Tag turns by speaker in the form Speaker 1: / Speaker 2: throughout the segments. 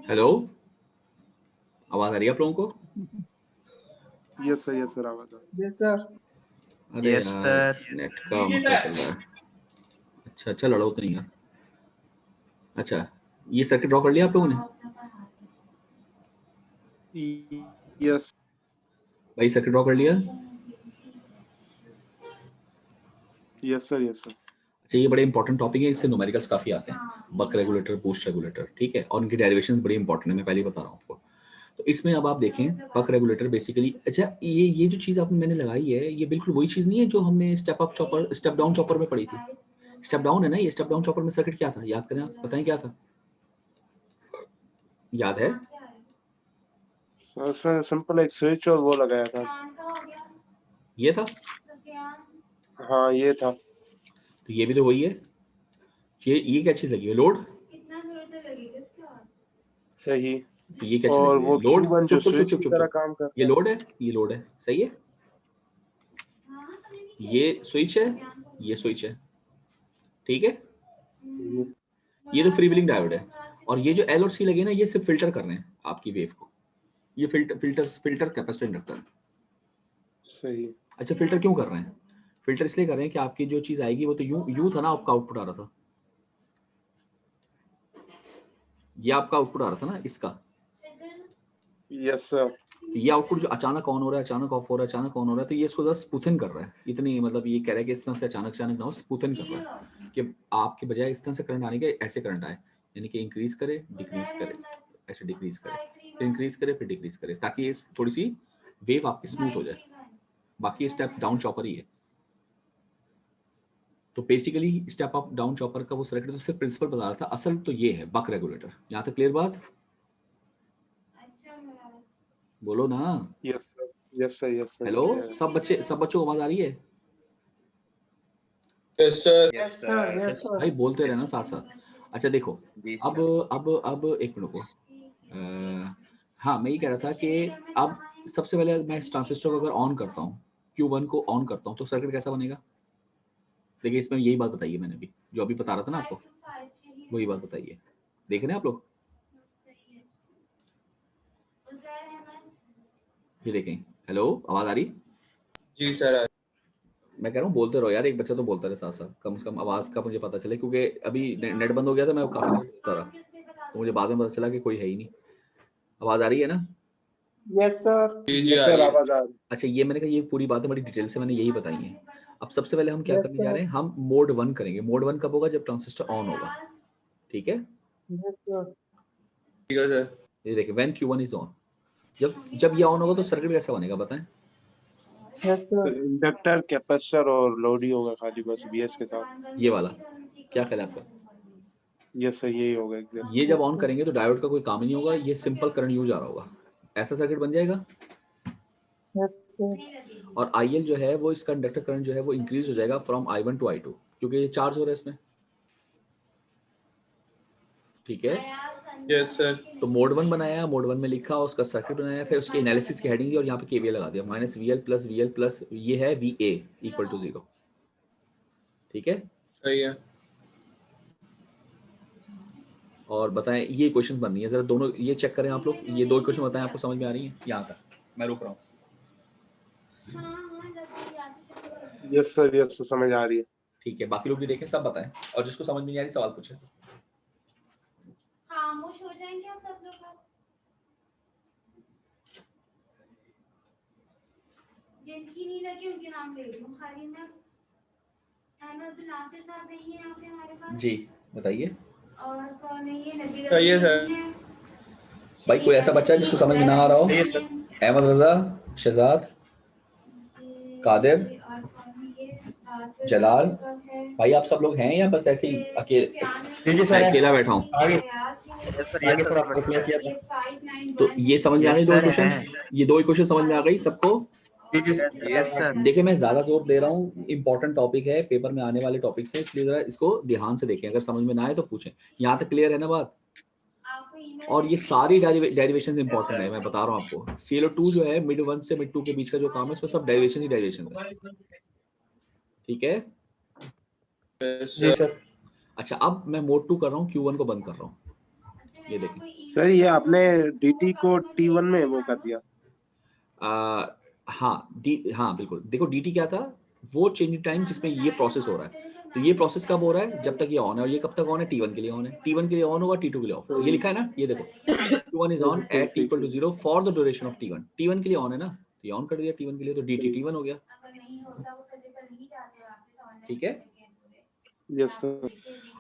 Speaker 1: Hello, आवाज आ रही है आप लोगों को?
Speaker 2: यस सर आवाज आ रही है।
Speaker 3: Yes sir.
Speaker 1: अरे
Speaker 4: Yes,
Speaker 1: यार
Speaker 4: sir.
Speaker 1: नेट का मसला चल रहा है। अच्छा लड़ो तो नहीं यार। अच्छा ये सर्किट ड्रॉ कर लिया आप लोगों ने?
Speaker 2: यस
Speaker 1: भाई सर्किट ड्रॉ कर लिया?
Speaker 2: सर।
Speaker 1: अच्छा ये बड़े इंपॉर्टेंट टॉपिक है, इससे न्यूमेरिकल्स काफी आते हैं। बक रेगुलेटर, बूस्ट रेगुलेटर, ठीक है, और उनकी डेरिवेशंस बड़ी इंपॉर्टेंट है, मैं पहले ही बता रहा हूँ आपको। तो इसमें अब आप देखें बक रेगुलेटर बेसिकली, अच्छा ये जो चीज़ आपने मैंने लगाई है ये बिल्कुल वही चीज़ नहीं है जो हमने step up chopper step down chopper में पढ़ी थी। स्टेप डाउन है ना ये, स्टेप डाउन चॉपर में सर्किट क्या था याद करें आप, बताएं क्या था, याद है?
Speaker 2: सर उसमें सिंपल एक स्विच और वो लगाया था।
Speaker 1: ये था,
Speaker 2: हाँ ये था।
Speaker 1: तो ये भी तो वही है। ये क्या चीज़ लगी है, लोड?
Speaker 2: सही।
Speaker 1: तो ये क्या चीज़
Speaker 2: और
Speaker 1: लगी है,
Speaker 2: वो
Speaker 1: लोड?
Speaker 2: Q1 जो
Speaker 1: चुप
Speaker 2: स्विच
Speaker 1: चुप
Speaker 2: की
Speaker 1: चुप
Speaker 2: तरह
Speaker 1: चुप,
Speaker 2: काम करता
Speaker 1: ये
Speaker 2: है।
Speaker 1: लोड है, ये लोड है, सही है। ये स्विच है, ये स्विच है, ठीक है। ये तो फ्री व्हीलिंग डायोड है, और ये जो L और C लगे ना ये सिर्फ फिल्टर कर रहे हैं आपकी वेव को। ये फिल्टर कैपेसिटर इंडक्टर है।
Speaker 2: सही।
Speaker 1: अच्छा फिल्टर क्यों कर रहे हैं? फिल्टर इसलिए कर रहे हैं कि आपकी जो चीज आएगी वो तो यू था ना, आपका आउटपुट आ रहा था, ये आपका आउटपुट आ रहा था ना इसका।
Speaker 2: Yes sir.
Speaker 1: ये आउटपुट जो अचानक ऑन हो रहा है, अचानक ऑफ हो रहा है, अचानक ऑन हो रहा है, तो ये इसको जस्ट स्पूथन कर रहा है। इतनी मतलब ये कह रहा है कि इस तरह से अचानक ना हो, स्पूथन कर रहा है कि आपके बजाय इस तरह से करंट आने के ऐसे करंट आए, यानी कि इंक्रीज करे डिक्रीज करे, ऐसे डिक्रीज करे फिर इंक्रीज करे फिर डिक्रीज करे, ताकि ये थोड़ी सी वेव आपकी स्मूथ हो जाए। बाकी स्टेप डाउन चॉपर ही है। तो basically step up down chopper का वो सर्किट तो सिर्फ प्रिंसिपल बता रहा था, असल तो ये है बक रेगुलेटर। यहाँ तक क्लियर बात? बोलो ना।
Speaker 2: Yes sir.
Speaker 1: हेलो सब बच्चों को आवाज आ रही है?
Speaker 4: Yes, sir.
Speaker 3: Yes sir. Yes sir.
Speaker 1: भाई बोलते रहना साथ साथ। अच्छा देखो
Speaker 4: जी
Speaker 1: अब एक मिनट को हाँ मैं ये कह रहा था कि अब सबसे पहले मैं इस ट्रांजिस्टर को अगर ऑन करता हूँ, Q1 को ऑन करता हूँ, तो सर्किट कैसा बनेगा? देखिए इसमें यही बात बताइए मैंने भी, जो अभी बता रहा था ना आपको, वही बात बताइए। देख रहे हैं आप लोग? ये देखें। हेलो आवाज आ रही?
Speaker 4: जी सर।
Speaker 1: मैं कह रहा हूँ बोलते रहो यार, एक बच्चा तो बोलता रहे साथ साथ, कम से कम आवाज का मुझे पता चले, क्योंकि अभी नेट बंद हो गया था, मैं काफी देर बोलता रहा तो मुझे बाद में पता चला कि कोई है ही नहीं। आवाज आ रही है ना?
Speaker 3: Yes sir.
Speaker 4: जी
Speaker 2: सर आवाज आ रही।
Speaker 1: अच्छा ये मैंने कहा ये पूरी बातें बड़ी डिटेल से मैंने यही बताई हैं। अब सबसे पहले हम क्या
Speaker 3: Yes,
Speaker 1: करने जा रहे हैं, हम मोड 1 करेंगे। मोड 1 कब होगा? जब ट्रांजिस्टर ऑन होगा, ठीक है।
Speaker 3: Yes sir.
Speaker 4: ठीक है सर।
Speaker 1: ये देखिए व्हेन Q1 इज ऑन, जब ये ऑन होगा तो सर्किट कैसा बनेगा बताएं?
Speaker 3: Yes sir.
Speaker 2: इंडक्टर कैपेसिटर और लोड ही होगा खाली बस BS के साथ।
Speaker 1: ये वाला क्या ख्याल है आपका?
Speaker 2: यस सर यही होगा एग्जैक्ट।
Speaker 1: ये जब ऑन करेंगे तो डायोड का कोई काम ही नहीं होगा, ये सिंपल करंट यूज आ रहा होगा, ऐसा सर्किट बन जाएगा।
Speaker 3: Yes sir.
Speaker 1: और IL जो है वो इसका इंडक्टर करंट जो है वो इंक्रीज हो जाएगा फ्रॉम I1 टू I2, क्योंकि ये चार्ज हो रहा है इसमें, ठीक है।
Speaker 4: Yes sir.
Speaker 1: तो मोड 1 बनाया, मोड 1 में लिखा, उसका सर्किट बनाया, फिर उसके एनालिसिस की हेडिंग दी और यहाँ पे KVL लगा दिया, -VL प्लस ये है VA इक्वल टू 0, ठीक है।
Speaker 4: सही है।
Speaker 1: और बताएं ये क्वेश्चंस बन रही है, जरा दोनों ये चेक करें आप लोग, ये दो क्वेश्चन बताएं आपको समझ में आ रही है? यहाँ तक मैं रुक रहा हूँ।
Speaker 2: यस सर समझ आ रही है।
Speaker 1: ठीक है, बाकी लोग भी देखें, सब बताएं, और जिसको समझ में नहीं आ रही सवाल पूछे।
Speaker 5: खामोश हो जाएंगे आप सब लोग। जिनकी नहीं लगी उनके नाम ले लूं खाली मैं। अहमद बिन नासिर साहब नहीं है यहाँ पे हमारे पास
Speaker 1: जी बताइए।
Speaker 5: और कौन है ये? नबी
Speaker 4: सही है सर।
Speaker 5: नहीं है।
Speaker 1: भाई कोई ऐसा बच्चा है जिसको समझ में ना आ रहा हो? अहमद रजा, शहजाद, कादिर, जलाल, भाई आप सब लोग हैं या बस ऐसे ही अकेला बैठा हूँ? तो ये समझ में आ गई दो क्वेश्चन? ये दो क्वेश्चन समझ में आ गई सबको?
Speaker 4: Yes sir.
Speaker 1: देखिए मैं ज्यादा जोर दे रहा हूँ, इंपॉर्टेंट टॉपिक है, पेपर में आने वाले टॉपिक से, इसलिए जरा इसको ध्यान से देखें, अगर समझ में ना आए तो पूछें। यहाँ तक क्लियर है ना बात? और ये सारी डेरिवेशन इंपॉर्टेंट है, मैं बता रहा हूँ आपको। ClO2 जो है मिड 1 से मिड 2 के बीच का जो काम है, इसमें सब डेरिवेशन ही डेरिवेशन है, ठीक है
Speaker 4: यस
Speaker 3: जी
Speaker 4: सर।
Speaker 3: सर।
Speaker 1: अच्छा अब मैं मोड 2 कर रहा हूँ, Q1 को बंद कर रहा हूँ। ये देखें
Speaker 2: सर ये आपने dt को t1 में वो कर दिया।
Speaker 1: हाँ बिल्कुल, देखो dt क्या था, वो चेंज टाइम जिसमें ये प्रोसेस हो रहा है। तो ये प्रोसेस कब हो रहा है, जब तक ये ऑन है, और ये कब तक ऑन है, T1 के लिए ऑन है। T1 के लिए ऑन होगा, T2 के लिए ऑफ। ये लिखा है ना, ये देखो Q1 is on at t equal to 0 for the duration of T1। T1 के लिए ऑन है ना, तो ये ऑन कर दिया T1 के लिए, तो dt T1 हो गया। ठीक है,
Speaker 2: यस सर।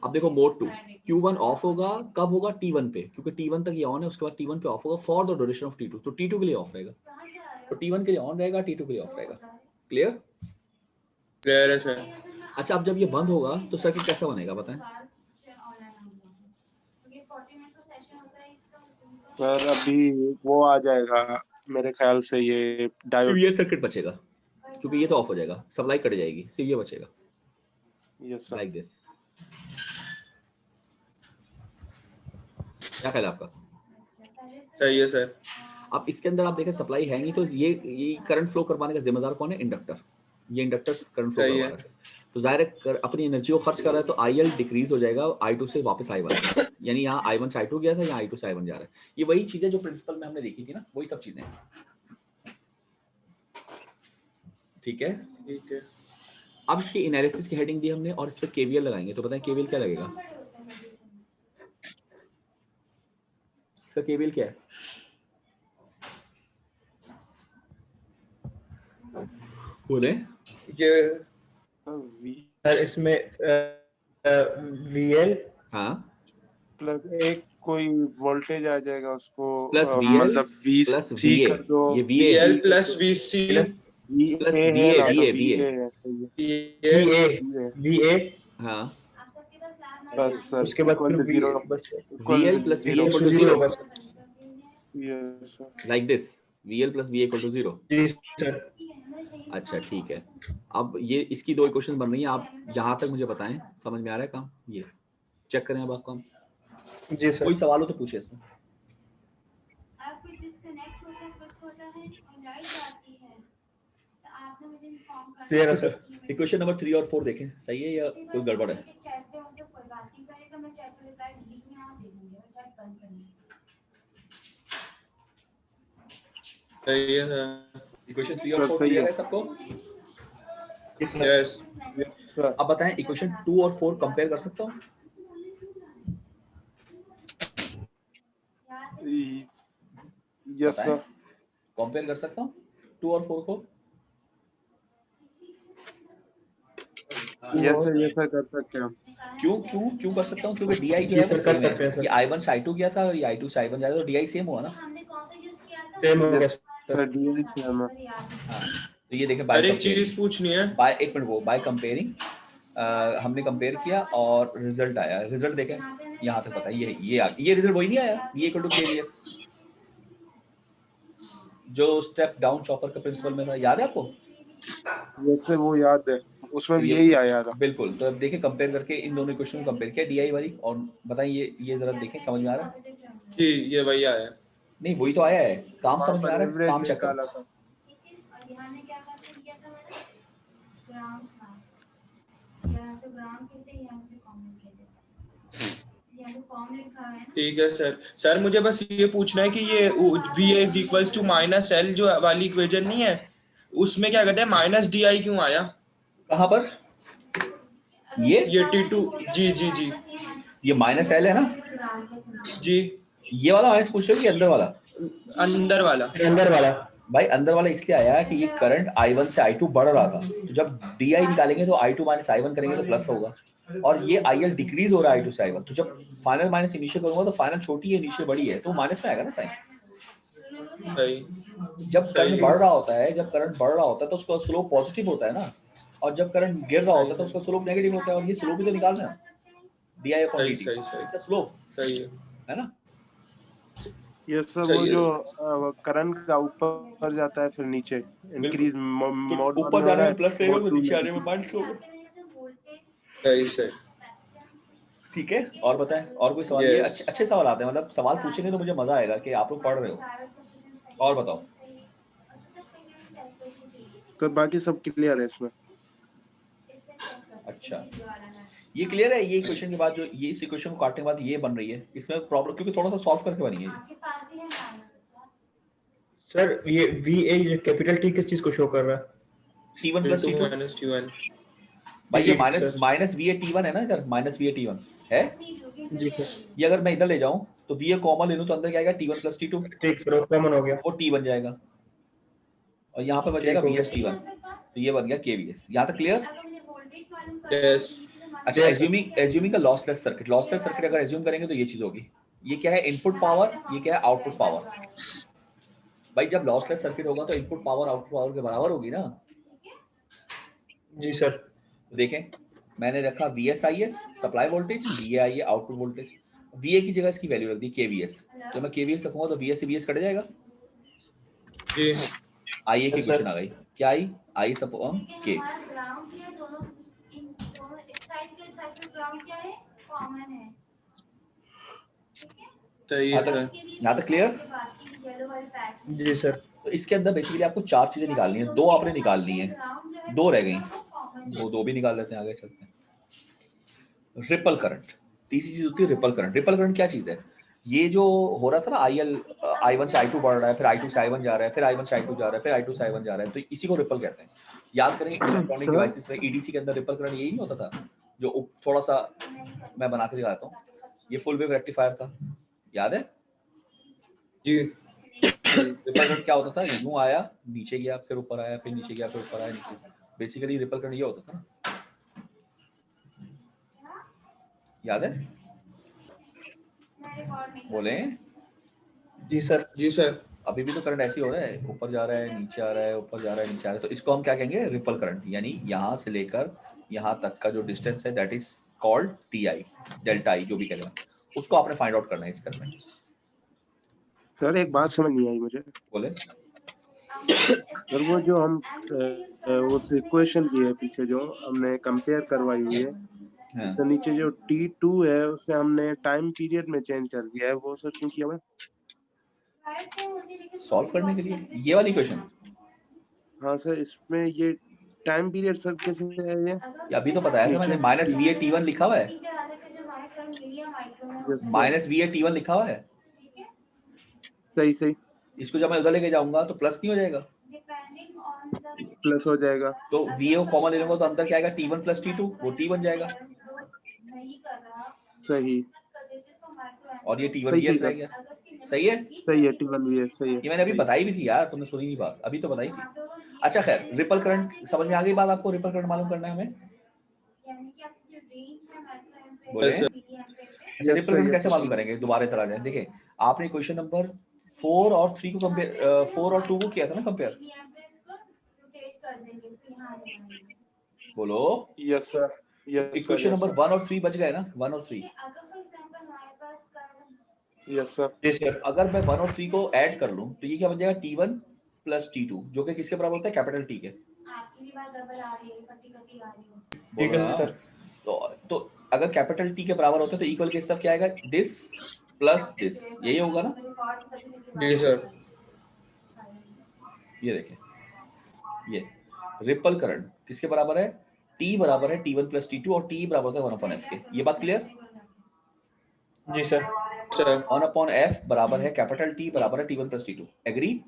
Speaker 1: अब देखो मोड 2, Q1 ऑफ होगा, कब होगा, T1 पे, क्योंकि T1 तक ये ऑन है, उसके बाद T1 पे ऑफ होगा for the duration of T2, तो T2 के लिए ऑफ रहेगा। तो T1 के लिए ऑन रहेगा, T2 के लिए ऑफ रहेगा। क्लियर?
Speaker 4: क्लियर है सर।
Speaker 1: अच्छा अब जब ये बंद होगा तो सर्किट कैसा बनेगा बताएं?
Speaker 2: सर अभी वो आ जाएगा मेरे ख्याल से, ये डायोड।
Speaker 1: ये सर्किट बचेगा, क्योंकि ये तो ऑफ हो जाएगा, सप्लाई कट जाएगी, सिर्फ ये बचेगा।
Speaker 2: Yes sir.
Speaker 1: Like this. क्या ख्याल है आपका?
Speaker 4: सही है सर।
Speaker 1: अब इसके अंदर आप देखें सप्लाई है नहीं, तो ये करंट फ्लो करवाने का जिम्मेदार कौन है? इंडक्टर। ये इंडक्टर करंट फ्लो
Speaker 4: सही
Speaker 1: करवा
Speaker 4: है।
Speaker 1: रहा है, तो जाहिर है अपनी एनर्जी को खर्च कर रहा है, तो IL डिक्रीज हो जाएगा I2 से वापस I1, यानी यहाँ I1 से I2 गया था, यहाँ I2 से I1 जा रहा है। ये वही चीजें जो प्रिंसिपल में हमने देखी थी ना, वही सब चीजें। ठीक है,
Speaker 4: ठीक है।
Speaker 1: अब इसकी एनालिसिस की हेडिंग दी हमने और इस पर KVL लगाएंगे, तो बताएं KVL क्या लगेगा? इसका KVL क्या है? बोले
Speaker 4: ये
Speaker 6: सर इसमें VL
Speaker 1: हाँ
Speaker 2: प्लस एक कोई वोल्टेज आ जाएगा, उसको
Speaker 1: प्लस VL
Speaker 2: मतलब
Speaker 1: प्लस
Speaker 2: VC
Speaker 1: VA,
Speaker 2: कर दो।
Speaker 1: ये
Speaker 4: VL
Speaker 1: VA
Speaker 4: plus VC
Speaker 1: plus
Speaker 2: VA है
Speaker 1: VA
Speaker 2: ना, तो
Speaker 1: VA
Speaker 2: VA है, सही है।
Speaker 4: ये
Speaker 6: VA
Speaker 1: हाँ
Speaker 2: बस सर
Speaker 6: उसके बाद
Speaker 2: इक्वल
Speaker 6: फिर
Speaker 2: to
Speaker 6: V
Speaker 2: 0, equal
Speaker 1: VL
Speaker 2: to
Speaker 1: plus VA
Speaker 2: 0।
Speaker 1: equal to
Speaker 6: 0
Speaker 1: 0,
Speaker 6: होगा sir.
Speaker 2: Yes sir.
Speaker 1: like this, VL plus VA equal to 0।
Speaker 6: जी सर।
Speaker 1: अच्छा ठीक है, अब ये इसकी दो इक्वेशन बन रही हैं, आप यहाँ तक मुझे बताएं, समझ में आ रहा है काम? ये चेक करें अब आप काम।
Speaker 6: जी सर।
Speaker 1: कोई सवाल हो तो पूछे इसमें।
Speaker 6: क्लियर है सर।
Speaker 1: इक्वेशन नंबर 3 और 4 देखें, सही है या कोई गड़बड़ है?
Speaker 4: सही है सर।
Speaker 1: इक्वेशन 3 और 4
Speaker 2: सही
Speaker 1: क्लियर
Speaker 2: है।
Speaker 1: है सबको?
Speaker 4: यस।
Speaker 2: Yes sir.
Speaker 1: अब बताएं इक्वेशन 2 और 4 कंपेयर कर सकता हूँ?
Speaker 2: Yes sir.
Speaker 1: कंपेयर कर सकता हूँ 2 और 4 को?
Speaker 2: यस सर कर सकते हैं हम।
Speaker 1: क्यों कर सकता हूँ? क्योंकि DI
Speaker 6: जी
Speaker 1: क्या है,
Speaker 6: सर,
Speaker 1: वो
Speaker 6: कर
Speaker 1: सेम
Speaker 6: सकते हैं
Speaker 1: है।
Speaker 6: सर।
Speaker 1: ये I1 से I2 गया था और ये I2 से I1 जा रहा है, तो DI सेम हुआ ना।
Speaker 6: सेम हो गया
Speaker 2: यस
Speaker 6: सर।
Speaker 2: सर DI से हम।
Speaker 1: हाँ, तो ये देखें बाय
Speaker 4: अरे एक चीज पूछनी है।
Speaker 1: बाय एक मिनट वो बाय कंपेयरिंग हमने कंपेयर किया और रिजल्ट आया, रिजल्ट देखें यहाँ तक पता है, ये रिजल्ट वही नहीं आया, ये इक्वल टू KVS, जो स्टेप डाउन चॉपर का प्रिंसिपल में था, याद है आपको?
Speaker 2: यस सर वो याद है, उसमें भी
Speaker 1: ये-
Speaker 2: यही आया था।
Speaker 1: बिल्कुल, तो अब देखिए कंपेयर करके इन दोनों इक्वेशन को कंपेयर किया DI वाली, और बताइए ये जरा देखें, समझ में आ रहा है?
Speaker 4: जी ये वही आया।
Speaker 1: नहीं वही तो आया है, काम
Speaker 2: वहाँ
Speaker 1: समझ में
Speaker 2: पर
Speaker 1: आ रहा है,
Speaker 2: एवरेज
Speaker 1: काम चेक करो।
Speaker 2: निकाला था।
Speaker 4: ठीक है सर। सर मुझे बस ये पूछना है कि ये VA is equals to minus L जो वाली इक्वेशन नहीं है, उसमें क्या कहते हैं माइनस DI क्यों आया?
Speaker 1: कहाँ पर? ये
Speaker 4: T2 जी जी जी
Speaker 1: ये माइनस L है ना,
Speaker 4: जी।
Speaker 1: ये वाला माइनस पूछ रहे हो कि अंदर वाला?
Speaker 4: अंदर वाला।
Speaker 6: अंदर वाला।
Speaker 1: भाई अंदर वाला इसलिए आया कि ये करंट I1 से I2 बढ़ रहा था, तो जब DI निकालेंगे तो I2 माइनस I1 करेंगे तो प्लस होगा, और ये IL डिक्रीज हो रहा है I2 से I1, तो जब फाइनल माइनस इनिशियल करूंगा तो फाइनल छोटी है इनिशियल बड़ी है, तो माइनस में आएगा ना साइन।
Speaker 4: सही।
Speaker 1: जब करंट बढ़ रहा होता है, तो उसका स्लोप पॉजिटिव होता है ना, और जब करंट गिर रहा होता है तो उसका स्लोप नेगेटिव होता है, और ये स्लोप भी तो निकालना है, DI अपॉन
Speaker 4: सही
Speaker 1: dt
Speaker 4: सही सही
Speaker 1: इसका स्लोप
Speaker 4: सही
Speaker 1: है ना।
Speaker 2: यस सर
Speaker 4: सही
Speaker 2: वो
Speaker 4: है।
Speaker 2: जो करंट का ऊपर जाता है फिर नीचे इंक्रीज
Speaker 1: तो
Speaker 2: मोड
Speaker 1: ऊपर जाने में प्लस रहेगा तो नीचे आने में माइनस होगा।
Speaker 4: सही सही।
Speaker 1: ठीक है, और बताएं और कोई सवाल? ये
Speaker 4: Yes.
Speaker 1: अच्छे सवाल आते हैं, मतलब सवाल पूछेंगे तो मुझे मजा आएगा कि आप लोग पढ़ रहे हो। और बताओ।
Speaker 2: तो बाकी सब क्लियर है इसमें।
Speaker 1: अच्छा ये क्लियर है? ये इक्वेशन के बाद जो ये इस इक्वेशन को काटने के बाद ये बन रही है, इसमें प्रॉब्लम क्योंकि थोड़ा सा सॉल्व करके बनी है ये।
Speaker 5: आपके पास ही है माइनस।
Speaker 6: सर ये VA कैपिटल T किस चीज को शो कर रहा है?
Speaker 1: T1 plus
Speaker 4: T2
Speaker 1: T2
Speaker 4: minus T1
Speaker 1: भाई ये
Speaker 6: जी,
Speaker 1: minus
Speaker 6: sir.
Speaker 1: Minus VA T1 है ना, इधर माइनस VA T1 है।
Speaker 6: जी सर
Speaker 1: ये अगर मैं इधर ले जाऊं तो VA कॉमन ले लूं तो अंदर क्या आएगा T1 प्लस T2,
Speaker 6: ठीक, फिर वो कॉमन हो गया।
Speaker 1: वो T बन जाएगा और यहाँ पे बच जाएगा VS T1, तो ये बन गया KVS। यहाँ तक क्लियर?
Speaker 4: Yes.
Speaker 1: अच्छा, एज्यूमिंग का लॉसलेस सर्किट अगर एज्यूम करेंगे तो ये चीज होगी। ये क्या है? इनपुट पावर, ये क्या है? Output power. भाई जब लॉसलेस सर्किट होगा तो इनपुट पावर आउटपुट पावर के बराबर होगी ना।
Speaker 6: जी सर।
Speaker 1: तो देखें मैंने रखा VSIS सप्लाई वोल्टेज, VAI है आउटपुट वोल्टेज, VA की जगह इसकी वैल्यू रख दी KVS। जब मैं KVS रखूंगा तो VS से VS कट जाएगा।
Speaker 4: जी
Speaker 1: IA की क्वेश्चन आ गई, क्या आई? I upon K।
Speaker 4: सही है सर।
Speaker 1: यहाँ तक क्लियर?
Speaker 6: जी सर।
Speaker 1: तो इसके अंदर बेसिकली आपको चार चीजें निकालनी है, दो आपने निकालनी है, दो रह गई, दो भी निकाल लेते हैं, आगे चलते हैं। रिपल करंट, तीसरी चीज होती है रिपल करंट। रिपल करंट क्या चीज है? ये जो हो रहा था ना I1 से I2 बढ़ रहा है, फिर I2 से I1 जा रहा है, फिर I1 से I2 जा रहा है, फिर I2 से I1 जा रहा है, तो इसी को रिपल कहते हैं। याद करें इलेक्ट्रॉनिक डिवाइसेस में EDC के अंदर रिपल करंट यही नहीं होता था, जो थोड़ा सा मैं बना के दिखाता हूँ, ये फुल वेव रेक्टिफायर था, याद है?
Speaker 4: जी
Speaker 1: रिपल करंट क्या होता था? यूं आया, नीचे गया, फिर ऊपर आया, फिर नीचे गया, फिर ऊपर आया, नीचे। बेसिकली रिपल करंट ये होता था, याद है? बोले
Speaker 6: जी सर।
Speaker 4: जी सर।
Speaker 1: अभी भी तो करंट ऐसे ही हो रहा है, ऊपर जा रहा है, नीचे आ रहा है, ऊपर जा रहा है, नीचे आ रहा है, तो इसको हम क्या कहेंगे? Ripple current. यानी यहाँ से लेकर यहाँ तक का जो डिस्टेंस है that is called TI, delta I जो भी कहेगा, उसको आपने फाइंड आउट करना है इस करंट में।
Speaker 2: सर एक बात समझ नहीं आई मुझे।
Speaker 1: बोले
Speaker 2: सर वो जो हम उस इक्वेशन की है पीछे जो हमने कंपेयर करवाई हुई है,
Speaker 1: हाँ।
Speaker 2: तो नीचे जो T2 है उसे हमने टाइम पीरियड में चेंज कर दिया है, वो सर क्यों किया हुआ है?
Speaker 1: सॉल्व करने के लिए ये वाली क्वेश्चन।
Speaker 2: हाँ सर, इसमें ये टाइम पीरियड सर कैसे है ये?
Speaker 1: अभी तो बताया था मैंने, माइनस VA T1 लिखा हुआ है, माइनस VA T1 लिखा हुआ है।
Speaker 2: सही सही,
Speaker 1: इसको जब मैं उधर लेके जाऊंगा तो प्लस नहीं हो जाएगा,
Speaker 2: प्लस हो जाएगा।
Speaker 1: तो VA को कॉमन ले लूंगा तो अंदर क्या आएगा? T1 प्लस T2, वो T बन जाएगा,
Speaker 2: सही,
Speaker 1: और ये T1
Speaker 2: सही,
Speaker 1: VS
Speaker 2: सही,
Speaker 1: रह गया। सही है?
Speaker 2: सही है, T1 भी है, सही है।
Speaker 1: ये मैंने अभी
Speaker 2: सही।
Speaker 1: बताई भी थी यार, तुमने सुनी नहीं बात, अभी तो बताई थी। अच्छा खैर, रिपल करंट समझ में आ गई बात आपको? रिपल करंट मालूम करना है हमें, बोले?
Speaker 4: Yes, sir.
Speaker 1: अच्छा, रिपल करंट कैसे मालूम करेंगे? दोबारा तरह जाए, देखिए आपने क्वेश्चन नंबर 4 और 3 को कंपेयर, 4 और 2 को किया था ना कंपेयर, बोलो।
Speaker 2: Yes sir, yes
Speaker 1: equation number 1 और 3 बच गए ना, 1 और 3।
Speaker 2: यस सर,
Speaker 6: जी सर।
Speaker 1: अगर मैं 1 और 3 को ऐड कर लूं तो ये क्या बन जाएगा? T1 प्लस T2, जो कि किसके बराबर होता है? कैपिटल T के।
Speaker 6: ठीक है सर।
Speaker 1: तो अगर कैपिटल T के बराबर होता है तो इक्वल किस तरफ क्या आएगा? दिस प्लस दिस, यही होगा ना?
Speaker 4: जी सर।
Speaker 1: ये देखिए, ये रिपल करंट किसके बराबर है? T बराबर है T1 प्लस T2 और T बराबर होता है 1/f के। ये बात क्लियर?
Speaker 6: जी सर।
Speaker 4: सर
Speaker 1: 1/f बराबर है कैपिटल T बराबर है T1 प्लस T2, एग्री?